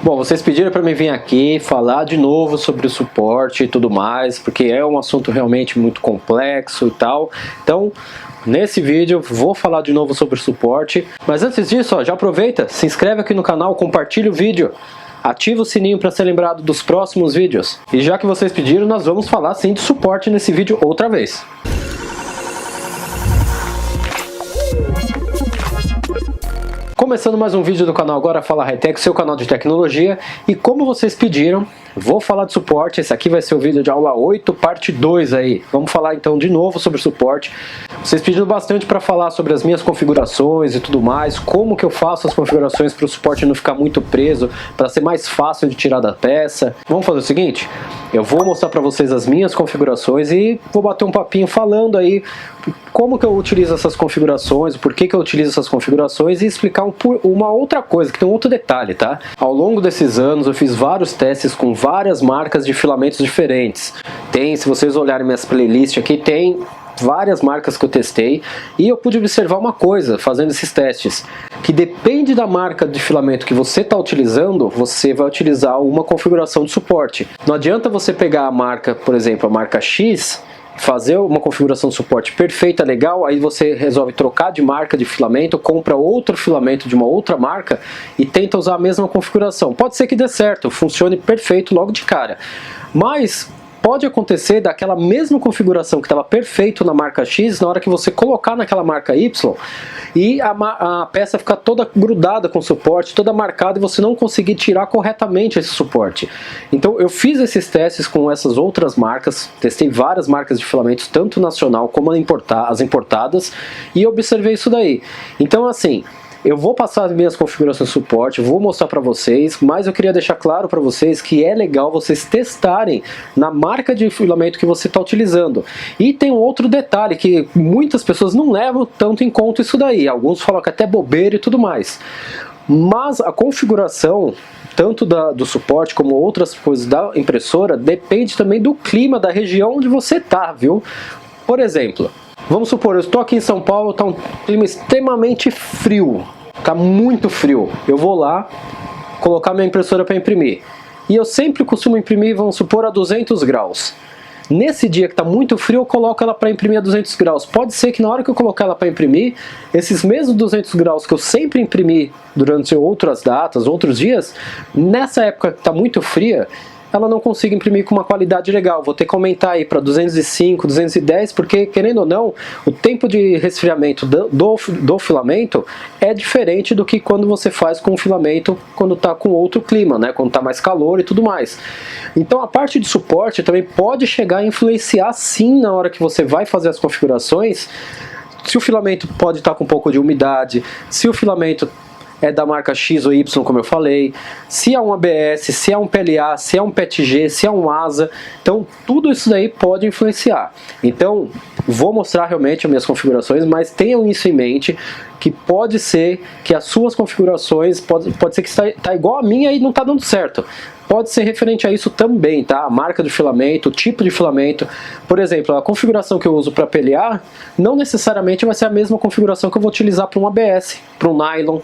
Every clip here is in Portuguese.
Bom, vocês pediram para mim vir aqui falar de novo sobre o suporte e tudo mais, porque é um assunto realmente muito complexo e tal. Então, nesse vídeo vou falar de novo sobre o suporte. Mas antes disso, ó, já aproveita, se inscreve aqui no canal, compartilha o vídeo. Ativa o sininho para ser lembrado dos próximos vídeos. E já que vocês pediram, nós vamos falar sim de suporte nesse vídeo outra vez. Começando mais um vídeo do canal Agora Fala Hightech, seu canal de tecnologia. E como vocês pediram, vou falar de suporte. Esse aqui vai ser o vídeo de aula 8, parte 2 aí. Vamos falar então de novo sobre suporte. Vocês pediram bastante para falar sobre as minhas configurações e tudo mais, como que eu faço as configurações para o suporte não ficar muito preso, para ser mais fácil de tirar da peça. Vamos fazer o seguinte, eu vou mostrar para vocês as minhas configurações e vou bater um papinho falando aí como que eu utilizo essas configurações, por que eu utilizo essas configurações e explicar uma outra coisa, que tem um outro detalhe, tá? Ao longo desses anos eu fiz vários testes com várias marcas de filamentos diferentes. Tem, se vocês olharem minhas playlists aqui, tem várias marcas que eu testei e eu pude observar uma coisa fazendo esses testes, que depende da marca de filamento que você está utilizando, você vai utilizar uma configuração de suporte. Não adianta você pegar a marca, por exemplo, a marca X, fazer uma configuração de suporte perfeita, legal, aí você resolve trocar de marca de filamento, compra outro filamento de uma outra marca e tenta usar a mesma configuração. Pode ser que dê certo, funcione perfeito logo de cara, mas pode acontecer daquela mesma configuração que estava perfeito na marca X, na hora que você colocar naquela marca Y, e a peça ficar toda grudada com o suporte, toda marcada, e você não conseguir tirar corretamente esse suporte. Então eu fiz esses testes com essas outras marcas, testei várias marcas de filamentos, tanto nacional como as importadas, e observei isso daí. Então assim, eu vou passar as minhas configurações de suporte, vou mostrar para vocês, mas eu queria deixar claro para vocês que é legal vocês testarem na marca de filamento que você está utilizando. E tem um outro detalhe que muitas pessoas não levam tanto em conta isso daí, alguns falam que até bobeira e tudo mais. Mas a configuração, tanto do suporte como outras coisas da impressora, depende também do clima da região onde você está, viu? Por exemplo, vamos supor, eu estou aqui em São Paulo, está um clima extremamente frio, está muito frio. Eu vou lá colocar minha impressora para imprimir. E eu sempre costumo imprimir, vamos supor, a 200 graus. Nesse dia que está muito frio, eu coloco ela para imprimir a 200 graus. Pode ser que na hora que eu colocar ela para imprimir, esses mesmos 200 graus que eu sempre imprimi durante outras datas, outros dias, nessa época que está muito fria, ela não consiga imprimir com uma qualidade legal. Vou ter que aumentar aí para 205, 210, porque, querendo ou não, o tempo de resfriamento do filamento é diferente do que quando você faz com o filamento quando está com outro clima, né? Quando está mais calor e tudo mais. Então a parte de suporte também pode chegar a influenciar sim na hora que você vai fazer as configurações, se o filamento pode estar com um pouco de umidade, se o filamento é da marca X ou Y, como eu falei, se é um ABS, se é um PLA, se é um PETG, se é um ASA, então tudo isso daí pode influenciar. Então, vou mostrar realmente as minhas configurações, mas tenham isso em mente, que pode ser que as suas configurações, pode ser que está igual a minha e não está dando certo. Pode ser referente a isso também, tá? A marca do filamento, o tipo de filamento. Por exemplo, a configuração que eu uso para PLA, não necessariamente vai ser a mesma configuração que eu vou utilizar para um ABS, para um nylon.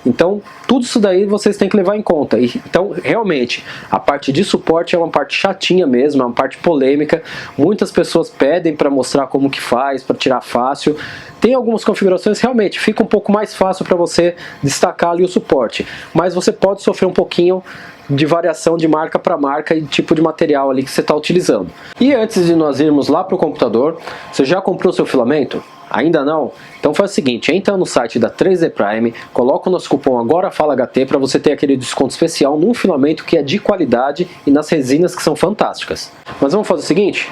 Então, tudo isso daí vocês têm que levar em conta. Então, realmente, a parte de suporte é uma parte chatinha mesmo, é uma parte polêmica. Muitas pessoas pedem para mostrar como que faz, para tirar fácil. Tem algumas configurações realmente fica um pouco mais fácil para você destacar ali o suporte. Mas você pode sofrer um pouquinho de variação de marca para marca e tipo de material ali que você está utilizando. E antes de nós irmos lá para o computador, você já comprou seu filamento? Ainda não? Então faz o seguinte, entra no site da 3D Prime, coloca o nosso cupom AGORAFALAHT para você ter aquele desconto especial num filamento que é de qualidade e nas resinas que são fantásticas. Mas vamos fazer o seguinte,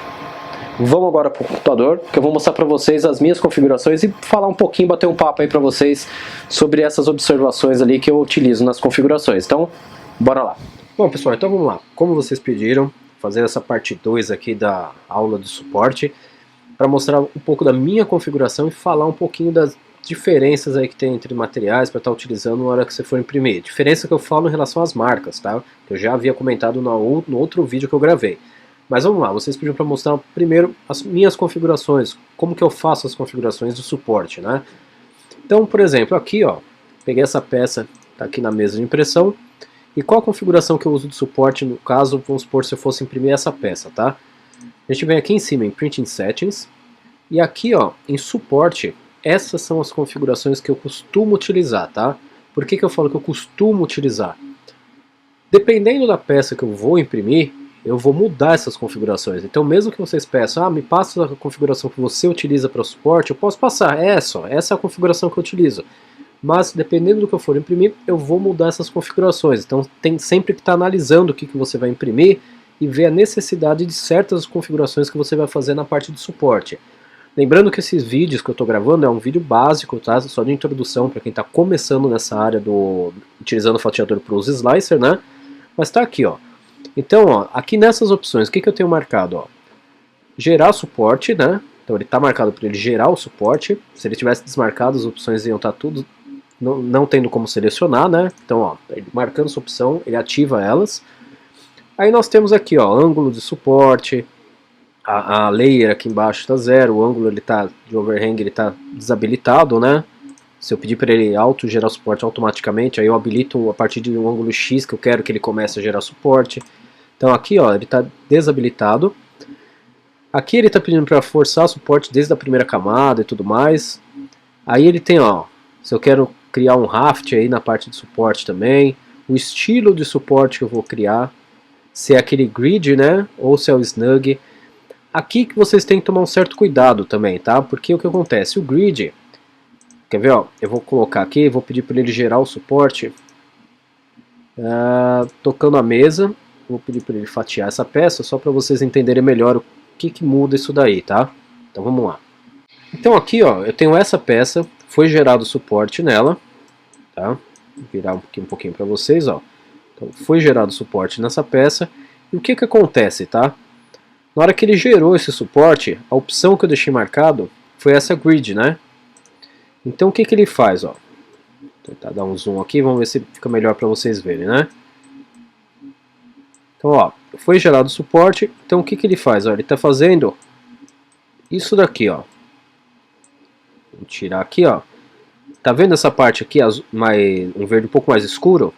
vamos agora para o computador, que eu vou mostrar para vocês as minhas configurações e falar um pouquinho, bater um papo aí para vocês sobre essas observações ali que eu utilizo nas configurações. Então, bora lá. Bom pessoal, então vamos lá. Como vocês pediram, fazer essa parte 2 aqui da aula de suporte, para mostrar um pouco da minha configuração e falar um pouquinho das diferenças aí que tem entre materiais para estar utilizando na hora que você for imprimir. Diferença que eu falo em relação às marcas, tá? Que eu já havia comentado no outro vídeo que eu gravei. Mas vamos lá, vocês pediram para mostrar primeiro as minhas configurações, como que eu faço as configurações do suporte, né? Então, por exemplo, aqui ó, peguei essa peça, tá aqui na mesa de impressão, E qual a configuração que eu uso de suporte no caso, vamos supor, se eu fosse imprimir essa peça, tá? A gente vem aqui em cima em Printing Settings, e aqui ó, em suporte, essas são as configurações que eu costumo utilizar, tá? Por que eu falo que eu costumo utilizar? Dependendo da peça que eu vou imprimir, eu vou mudar essas configurações. Então mesmo que vocês peçam, me passa a configuração que você utiliza para o suporte, eu posso passar, essa é a configuração que eu utilizo. Mas dependendo do que eu for imprimir, eu vou mudar essas configurações. Então tem sempre que estar analisando o que você vai imprimir e ver a necessidade de certas configurações que você vai fazer na parte de suporte. Lembrando que esses vídeos que eu estou gravando é um vídeo básico, tá? Só de introdução para quem está começando nessa área utilizando o fatiador para os slicer, né? Mas está aqui, ó. Então, ó, aqui nessas opções, o que eu tenho marcado? Ó? Gerar suporte, né? Então ele está marcado para ele gerar o suporte. Se ele tivesse desmarcado, as opções iam estar tudo não tendo como selecionar, né? Então, ó, ele marcando essa opção, ele ativa elas. Aí nós temos aqui, ó, ângulo de suporte, a layer aqui embaixo está zero, o ângulo ele tá, de overhang ele está desabilitado, né? Se eu pedir para ele auto gerar suporte automaticamente, aí eu habilito a partir de um ângulo X que eu quero que ele comece a gerar suporte. Então aqui ó, ele está desabilitado. Aqui ele está pedindo para forçar suporte desde a primeira camada e tudo mais. Aí ele tem, ó, se eu quero criar um raft aí na parte de suporte também, o estilo de suporte que eu vou criar, se é aquele grid, né, ou se é o snug. Aqui que vocês têm que tomar um certo cuidado também, tá? Porque o que acontece? O grid, quer ver, ó, eu vou colocar aqui, vou pedir para ele gerar o suporte tocando a mesa, vou pedir para ele fatiar essa peça, só para vocês entenderem melhor o que muda isso daí, tá? Então vamos lá. Então aqui, ó, eu tenho essa peça, foi gerado suporte nela, tá? Vou virar um pouquinho para vocês, ó. Então foi gerado suporte nessa peça, e o que acontece, tá? Na hora que ele gerou esse suporte, a opção que eu deixei marcado foi essa grid, né? Então o que ele faz, ó? Vou tentar dar um zoom aqui, vamos ver se fica melhor para vocês verem, né? Então, ó, foi gerado suporte, então o que ele faz? Ó, ele está fazendo isso daqui, ó. Vou tirar aqui, ó. Tá vendo essa parte aqui, um verde um pouco mais escuro?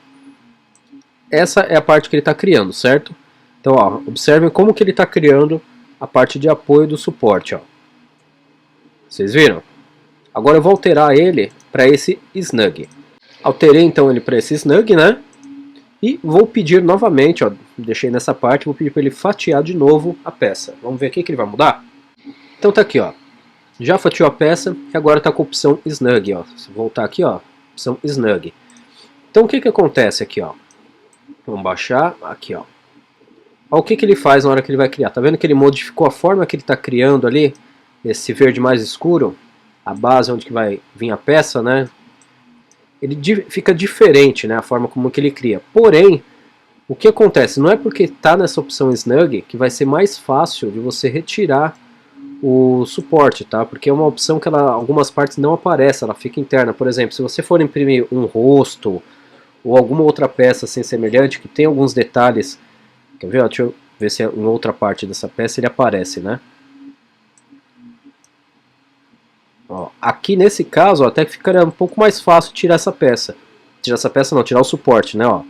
Essa é a parte que ele está criando, certo? Então, ó, observem como que ele está criando a parte de apoio do suporte, ó. Vocês viram? Agora eu vou alterar ele para esse snug. Alterei então ele para esse snug, né? E vou pedir novamente, ó, deixei nessa parte, vou pedir para ele fatiar de novo a peça. Vamos ver aqui que ele vai mudar? Então tá aqui, ó. Já fatiou a peça e agora está com a opção snug, ó. Se voltar aqui, ó, opção snug. Então o que acontece aqui, ó? Vamos baixar aqui, ó. Olha o que ele faz na hora que ele vai criar. Tá vendo que ele modificou a forma que ele está criando ali, esse verde mais escuro, a base onde que vai vir a peça, né? Ele fica diferente, né, a forma como que ele cria. Porém, o que acontece? Não é porque está nessa opção snug que vai ser mais fácil de você retirar o suporte, tá? Porque é uma opção que algumas partes não aparece, ela fica interna. Por exemplo, se você for imprimir um rosto ou alguma outra peça assim semelhante que tem alguns detalhes. Quer ver? Deixa eu ver se em outra parte dessa peça ele aparece, né? Ó, aqui nesse caso, ó, até que ficaria um pouco mais fácil tirar essa peça. Tirar essa peça não, tirar o suporte, né? Ó.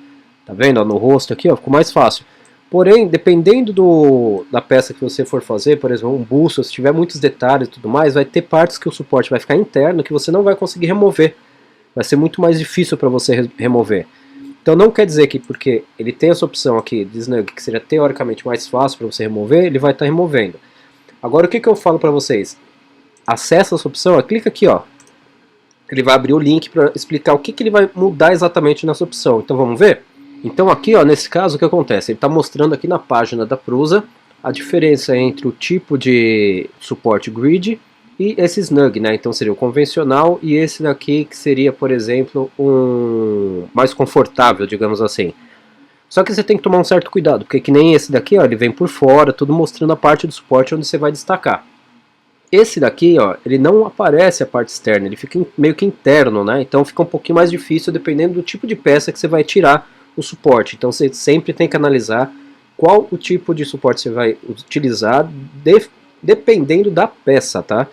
Tá vendo? Ó, no rosto aqui, ó, ficou mais fácil. Porém, dependendo da peça que você for fazer, por exemplo, um busto, se tiver muitos detalhes e tudo mais, vai ter partes que o suporte vai ficar interno que você não vai conseguir remover. Vai ser muito mais difícil para você remover. Então não quer dizer que porque ele tem essa opção aqui de snug, que seria teoricamente mais fácil para você remover, ele vai estar removendo. Agora o que eu falo para vocês? Acessa essa opção, ó, clica aqui, ó. Ele vai abrir o link para explicar o que ele vai mudar exatamente nessa opção. Então vamos ver? Então aqui, ó, nesse caso, o que acontece? Ele está mostrando aqui na página da Prusa a diferença entre o tipo de suporte grid e esse snug, né? Então seria o convencional e esse daqui que seria, por exemplo, um mais confortável, digamos assim. Só que você tem que tomar um certo cuidado, porque que nem esse daqui, ó, ele vem por fora, tudo mostrando a parte do suporte onde você vai destacar. Esse daqui, ó, ele não aparece a parte externa, ele fica meio que interno, né? Então fica um pouquinho mais difícil dependendo do tipo de peça que você vai tirar o suporte. Então você sempre tem que analisar qual o tipo de suporte você vai utilizar dependendo da peça, tá?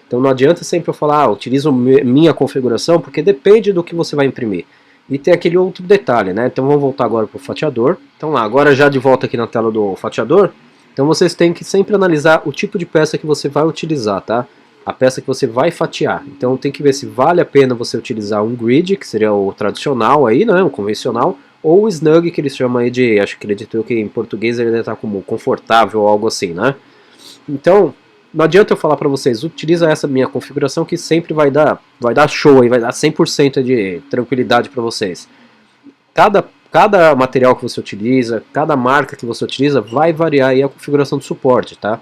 Então não adianta sempre eu falar, utilizo minha configuração, porque depende do que você vai imprimir. E tem aquele outro detalhe, né? Então vamos voltar agora para o fatiador. Então lá, agora já de volta aqui na tela do fatiador. Então vocês têm que sempre analisar o tipo de peça que você vai utilizar, tá? A peça que você vai fatiar. Então tem que ver se vale a pena você utilizar um grid, que seria o tradicional aí, né? O convencional, ou o snug, que eles chamam aí de, acho que ele editou que em português ele deve estar como confortável ou algo assim, né? Então, não adianta eu falar para vocês, utiliza essa minha configuração que sempre vai dar show aí, vai dar 100% de tranquilidade para vocês. Cada material que você utiliza, cada marca que você utiliza, vai variar aí a configuração do suporte, tá?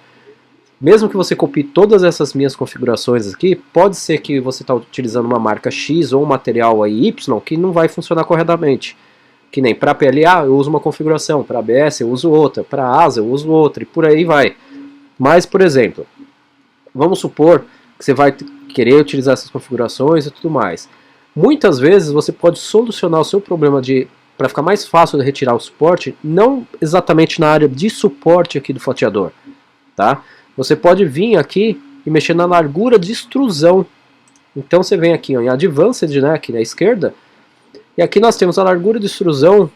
Mesmo que você copie todas essas minhas configurações aqui, pode ser que você está utilizando uma marca X ou um material aí Y que não vai funcionar corretamente. Que nem para PLA eu uso uma configuração, para ABS eu uso outra, para ASA eu uso outra e por aí vai. Mas, por exemplo, vamos supor que você vai querer utilizar essas configurações e tudo mais. Muitas vezes você pode solucionar o seu problema para ficar mais fácil de retirar o suporte, não exatamente na área de suporte aqui do fatiador, tá? Você pode vir aqui e mexer na largura de extrusão. Então você vem aqui ó, em Advanced, né, aqui na esquerda, e aqui nós temos a largura de extrusão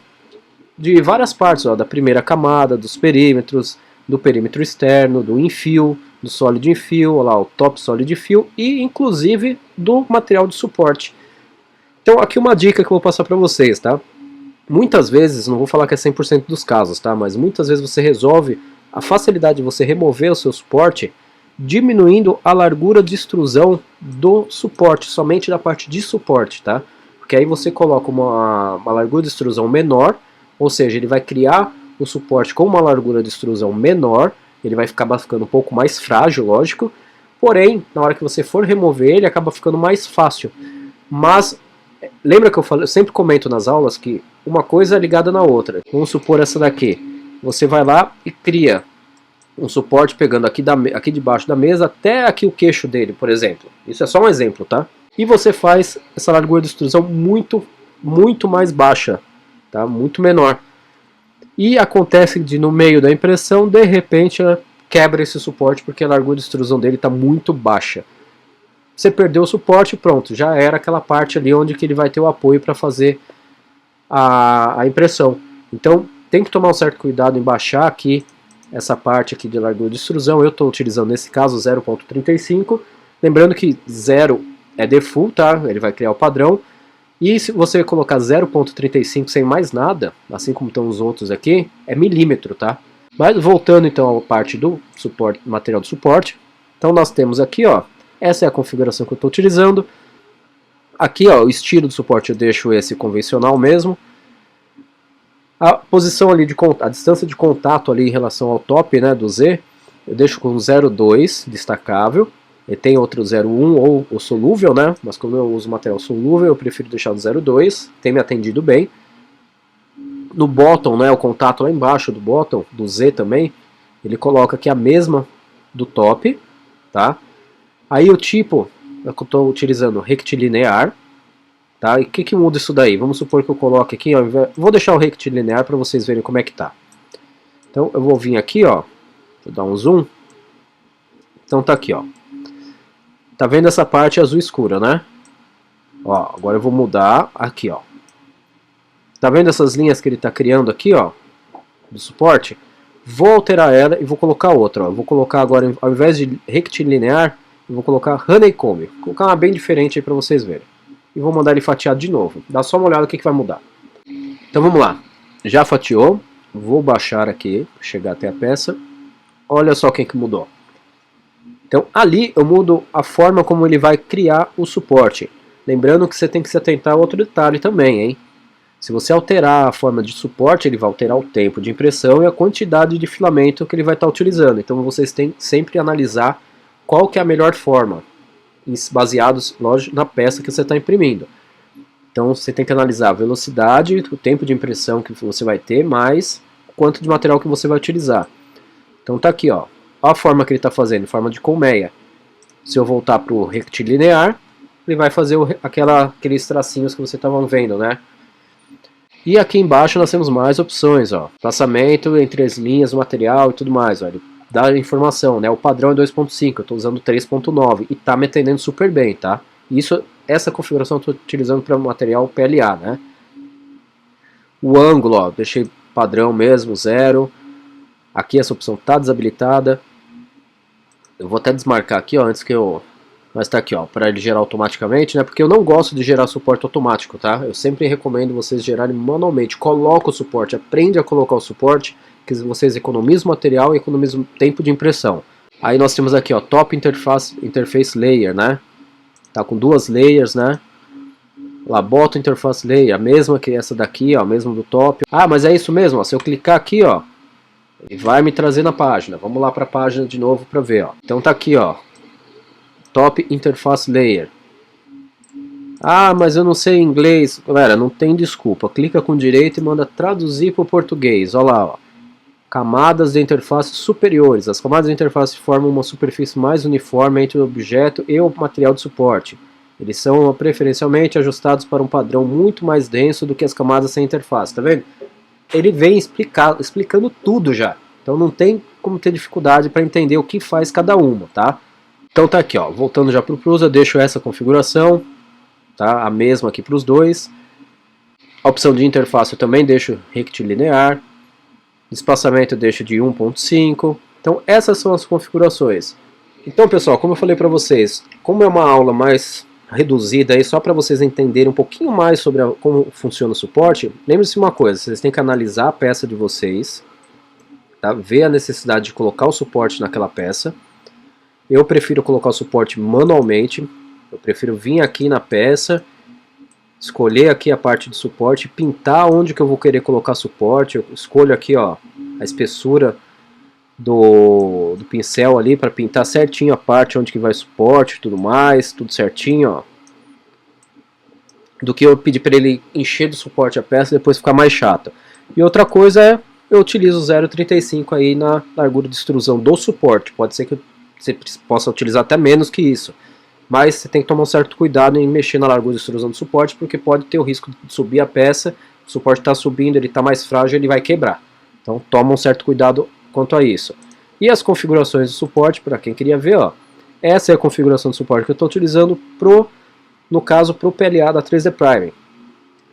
de várias partes, ó, da primeira camada, dos perímetros, do perímetro externo, do infill, do solid infill, ó lá, o top solid fill e inclusive do material de suporte. Então aqui uma dica que eu vou passar para vocês, tá? Muitas vezes, não vou falar que é 100% dos casos, tá? Mas muitas vezes você resolve a facilidade de você remover o seu suporte diminuindo a largura de extrusão do suporte, somente da parte de suporte, tá? Porque aí você coloca uma largura de extrusão menor, ou seja, ele vai criar o suporte com uma largura de extrusão menor, ele vai acabar ficando um pouco mais frágil, lógico, porém, na hora que você for remover ele, acaba ficando mais fácil. Mas, lembra que eu sempre comento nas aulas que uma coisa é ligada na outra. Vamos supor essa daqui. Você vai lá e cria um suporte pegando aqui debaixo da mesa até aqui o queixo dele, por exemplo. Isso é só um exemplo, tá? E você faz essa largura de extrusão muito, muito mais baixa, tá? Muito menor. E acontece de no meio da impressão, de repente, ela quebra esse suporte porque a largura de extrusão dele está muito baixa. Você perdeu o suporte, pronto, já era aquela parte ali onde que ele vai ter o apoio para fazer a impressão. Então tem que tomar um certo cuidado em baixar aqui essa parte aqui de largura de extrusão. Eu estou utilizando nesse caso 0.35, lembrando que 0 é default, tá? Ele vai criar o padrão. E se você colocar 0.35 sem mais nada, assim como estão os outros aqui, é milímetro, tá? Mas voltando então à parte do suporte, material de suporte, então nós temos aqui, ó, essa é a configuração que eu estou utilizando. Aqui, ó, o estilo do suporte eu deixo esse convencional mesmo. A posição ali a distância de contato ali em relação ao top, né, do Z, eu deixo com 0,2 destacável. E tem outro 0,1 ou o solúvel, né? Mas como eu uso material solúvel, eu prefiro deixar no 0,2. Tem me atendido bem. No bottom, né, o contato lá embaixo do bottom, do Z também, ele coloca aqui a mesma do top, tá? Aí o tipo, eu estou utilizando rectilinear, tá? E o que muda isso daí? Vamos supor que eu coloque aqui, ó, vou deixar o rectilinear para vocês verem como é que tá. Então eu vou vir aqui, ó, deixa eu dar um zoom. Então tá aqui, ó. Tá vendo essa parte azul escura, né? Ó, agora eu vou mudar aqui, ó. Tá vendo essas linhas que ele tá criando aqui, ó, do suporte? Vou alterar ela e vou colocar outra, ó. Eu vou colocar agora, ao invés de rectilinear, eu vou colocar honeycomb. Vou colocar uma bem diferente aí pra vocês verem. E vou mandar ele fatiado de novo. Dá só uma olhada no que vai mudar. Então vamos lá. Já fatiou. Vou baixar aqui, chegar até a peça. Olha só quem que mudou. Então ali eu mudo a forma como ele vai criar o suporte. Lembrando que você tem que se atentar a outro detalhe também, hein? Se você alterar a forma de suporte, ele vai alterar o tempo de impressão e a quantidade de filamento que ele vai estar utilizando. Então vocês têm sempre analisar qual que é a melhor forma, baseados, lógico, na peça que você está imprimindo. Então você tem que analisar a velocidade, o tempo de impressão que você vai ter, mais quanto de material que você vai utilizar. Então tá aqui, ó. Olha a forma que ele está fazendo, forma de colmeia. Se eu voltar para o rectilinear, ele vai fazer aqueles tracinhos que vocês estavam vendo, né? E aqui embaixo nós temos mais opções, ó. Espaçamento entre as linhas, o material e tudo mais, ó. Ele dá informação, né? O padrão é 2.5, eu estou usando 3.9 e está me atendendo super bem, tá? Essa configuração eu estou utilizando para material PLA, né? O ângulo, ó, deixei padrão mesmo, 0. Aqui essa opção está desabilitada. Eu vou até desmarcar aqui, ó, antes que eu... Mas tá aqui, ó, para ele gerar automaticamente, né? Porque eu não gosto de gerar suporte automático, tá? Eu sempre recomendo vocês gerarem manualmente. Coloca o suporte, aprende a colocar o suporte, que vocês economizam material e economizam tempo de impressão. Aí nós temos aqui, ó, Top Interface Layer, né? Tá com 2 layers, né? Lá, bota Interface Layer, a mesma que essa daqui, ó, a mesma do top. Ah, mas é isso mesmo, ó, se eu clicar aqui, ó, ele vai me trazer na página. Vamos lá para a página de novo para ver, ó. Então tá aqui, ó, Top Interface Layer. Ah, mas eu não sei inglês. Galera, não tem desculpa. Clica com direito e manda traduzir para o português. Olha lá, ó. Camadas de interface superiores. As camadas de interface formam uma superfície mais uniforme entre o objeto e o material de suporte. Eles são preferencialmente ajustados para um padrão muito mais denso do que as camadas sem interface. Tá vendo? Ele vem explicando tudo já. Então não tem como ter dificuldade para entender o que faz cada uma, tá? Então tá aqui, ó, voltando já para o Prusa, eu deixo essa configuração, tá? A mesma aqui para os dois. A opção de interface eu também deixo rectilinear. Espaçamento eu deixo de 1.5. Então essas são as configurações. Então pessoal, como eu falei para vocês, como é uma aula mais reduzida aí, só para vocês entenderem um pouquinho mais sobre como funciona o suporte, lembre-se de uma coisa, vocês têm que analisar a peça de vocês, tá? Ver a necessidade de colocar o suporte naquela peça. Eu prefiro colocar o suporte manualmente, eu prefiro vir aqui na peça, escolher aqui a parte de suporte, pintar onde que eu vou querer colocar suporte, eu escolho aqui, ó, a espessura do pincel ali para pintar certinho a parte onde que vai suporte e tudo mais, tudo certinho, ó. Do que eu pedir para ele encher de suporte a peça e depois ficar mais chato. E outra coisa é, eu utilizo 0,35 aí na largura de extrusão do suporte, pode ser que você possa utilizar até menos que isso. Mas você tem que tomar um certo cuidado em mexer na largura de extrusão do suporte, porque pode ter o risco de subir a peça, o suporte está subindo, ele está mais frágil, ele vai quebrar. Então toma um certo cuidado quanto a isso. E as configurações do suporte, para quem queria ver, ó, essa é a configuração de suporte que eu estou utilizando no caso para o PLA da 3D Prime.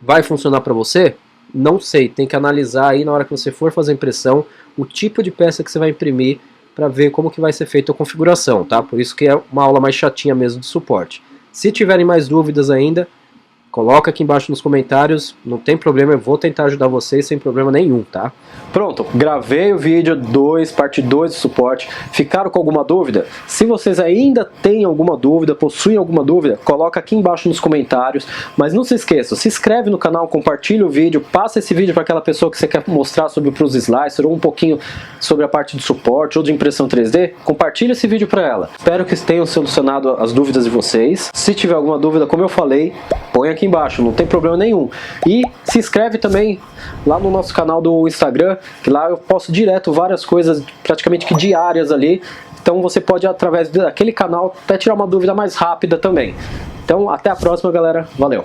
Vai funcionar para você? Não sei, tem que analisar aí na hora que você for fazer a impressão, o tipo de peça que você vai imprimir, para ver como que vai ser feita a configuração, tá? Por isso que é uma aula mais chatinha mesmo de suporte. Se tiverem mais dúvidas ainda, coloca aqui embaixo nos comentários, não tem problema, eu vou tentar ajudar vocês sem problema nenhum, tá? Pronto, gravei o vídeo 2, parte 2 do suporte. Ficaram com alguma dúvida? Se vocês ainda têm alguma dúvida, possuem alguma dúvida, coloca aqui embaixo nos comentários. Mas não se esqueça, se inscreve no canal, compartilha o vídeo, passa esse vídeo para aquela pessoa que você quer mostrar sobre o Prusa Slicer, ou um pouquinho sobre a parte de suporte ou de impressão 3D, compartilha esse vídeo para ela. Espero que tenham solucionado as dúvidas de vocês. Se tiver alguma dúvida, como eu falei, põe aqui embaixo, não tem problema nenhum. E se inscreve também lá no nosso canal do Instagram, que lá eu posto direto várias coisas praticamente que diárias ali. Então você pode, através daquele canal, até tirar uma dúvida mais rápida também. Então até a próxima, galera. Valeu!